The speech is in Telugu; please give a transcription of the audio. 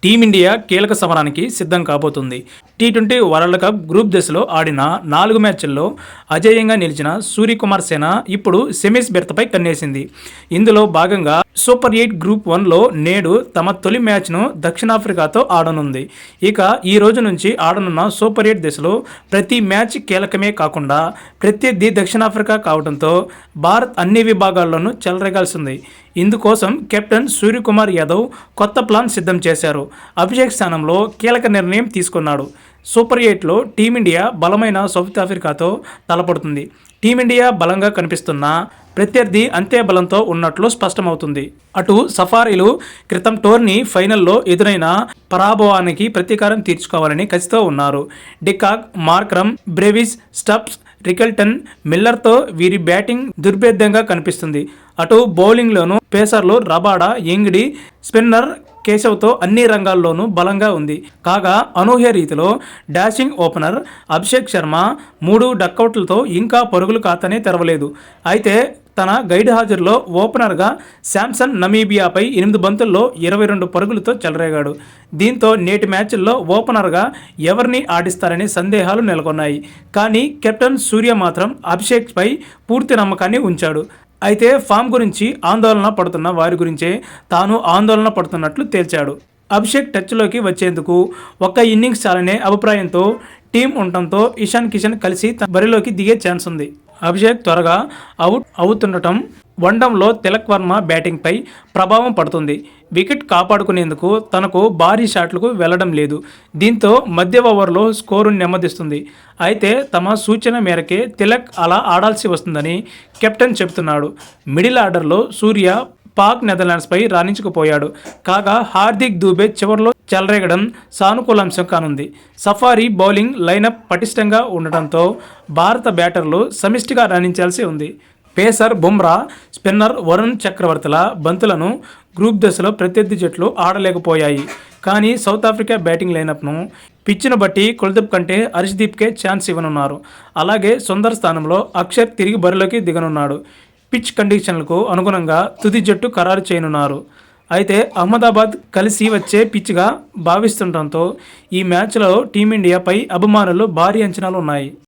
టీమిండియా కీలక సమరానికి సిద్ధం కాబోతుంది. టీ20 వరల్డ్ కప్ గ్రూప్ దశలో ఆడిన 4 మ్యాచ్ల్లో అజేయంగా నిలిచిన సూర్యకుమార్ సేన ఇప్పుడు సెమీస్ బెర్త్పై కన్నేసింది. ఇందులో భాగంగా సూపర్ 8 గ్రూప్ 1లో నేడు తమ తొలి మ్యాచ్ను దక్షిణాఫ్రికాతో ఆడనుంది. ఇక ఈ రోజు నుంచి ఆడనున్న సూపర్ 8 దశలో ప్రతి మ్యాచ్ కీలకమే కాకుండా ప్రత్యర్థి దక్షిణాఫ్రికా కావడంతో భారత్ అన్ని విభాగాల్లోనూ చెలరేగాల్సింది. ఇందుకోసం కెప్టెన్ సూర్యకుమార్ యాదవ్ కొత్త ప్లాన్ సిద్ధం చేశారు. అభిషేక్ స్థానంలో కీలక నిర్ణయం తీసుకున్నాడు. సూపర్ 8లో టీమిండియా బలమైన సౌత్ ఆఫ్రికాతో తలపడుతుంది. టీమిండియా బలంగా కనిపిస్తున్న ప్రత్యర్థి అంతే బలంతో ఉన్నట్లు స్పష్టమవుతుంది. అటు సఫారీలు క్రితం టోర్నీ ఫైనల్లో ఎదురైన పరాభవానికి ప్రతీకారం తీర్చుకోవాలని కసితో ఉన్నారు. De Kock, Markram, Brevis, Stubbs, Rickelton, మిల్లర్తో వీరి బ్యాటింగ్ దుర్భేద్యంగా కనిపిస్తుంది. అటు బౌలింగ్లోనూ పేసర్లు రబాడా, యంగిడి, స్పిన్నర్ కేశవ్తో అన్ని రంగాల్లోనూ బలంగా ఉంది. కాగా అనూహ్య రీతిలో డాషింగ్ ఓపెనర్ అభిషేక్ శర్మ 3 డకౌట్లతో ఇంకా పరుగుల ఖాతానే తెరవలేదు. అయితే తన గైడ్ హాజరులో ఓపెనర్గా శాంసన్ నమీబియాపై 8 బంతుల్లో 22 పరుగులతో చెలరేగాడు. దీంతో నేటి మ్యాచ్ల్లో ఓపెనర్గా ఎవరిని ఆడిస్తారనే సందేహాలు నెలకొన్నాయి. కానీ కెప్టెన్ సూర్య మాత్రం అభిషేక్పై పూర్తి నమ్మకాన్ని ఉంచాడు. అయితే ఫామ్ గురించి ఆందోళన పడుతున్న వారి గురించే తాను ఆందోళన పడుతున్నట్లు తేల్చాడు. అభిషేక్ టచ్లోకి వచ్చేందుకు ఒక్క ఇన్నింగ్స్ చాలనే అభిప్రాయంతో టీం ఉండటంతో ఇషాన్ కిషన్ కలిసి బరిలోకి దిగే ఛాన్స్ ఉంది. అభిషేక్ త్వరగా అవుట్ అవుతుండటం వన్డౌన్లో తిలక్ వర్మ బ్యాటింగ్పై ప్రభావం పడుతుంది. వికెట్ కాపాడుకునేందుకు తనకు భారీ షాట్లకు వెళ్లడం లేదు. దీంతో మధ్య ఓవర్లో స్కోరు నెమ్మదిస్తుంది. అయితే తమ సూచన మేరకే తిలక్ అలా ఆడాల్సి వస్తుందని కెప్టెన్ చెబుతున్నాడు. మిడిల్ ఆర్డర్లో సూర్య పాక్ నెదర్లాండ్స్పై రాణించకపోయాడు. కాగా హార్దిక్ దూబే చివరిలో చెలరేగడం సానుకూలాంశం కానుంది. సఫారీ బౌలింగ్ లైనప్ పటిష్టంగా ఉండటంతో భారత బ్యాటర్లు సమిష్టిగా రాణించాల్సి ఉంది. పేసర్ బుమ్రా, స్పిన్నర్ వరుణ్ చక్రవర్తుల బంతులను గ్రూప్ దశలో ప్రత్యర్థి జట్లు ఆడలేకపోయాయి. కానీ సౌత్ ఆఫ్రికా బ్యాటింగ్ లైనప్ను పిచ్ను బట్టి కుల్దీప్ కంటే హర్షదీప్కే ఛాన్స్ ఇవ్వనున్నారు. అలాగే సుందర్ స్థానంలో అక్షర్ తిరిగి బరిలోకి దిగనున్నాడు. పిచ్ కండిషన్లకు అనుగుణంగా తుది జట్టు ఖరారు చేయనున్నారు. అయితే అహ్మదాబాద్ కలిసి వచ్చే పిచ్గా భావిస్తుండటంతో ఈ మ్యాచ్లో టీమిండియాపై అభిమానులు భారీ అంచనాలు ఉన్నాయి.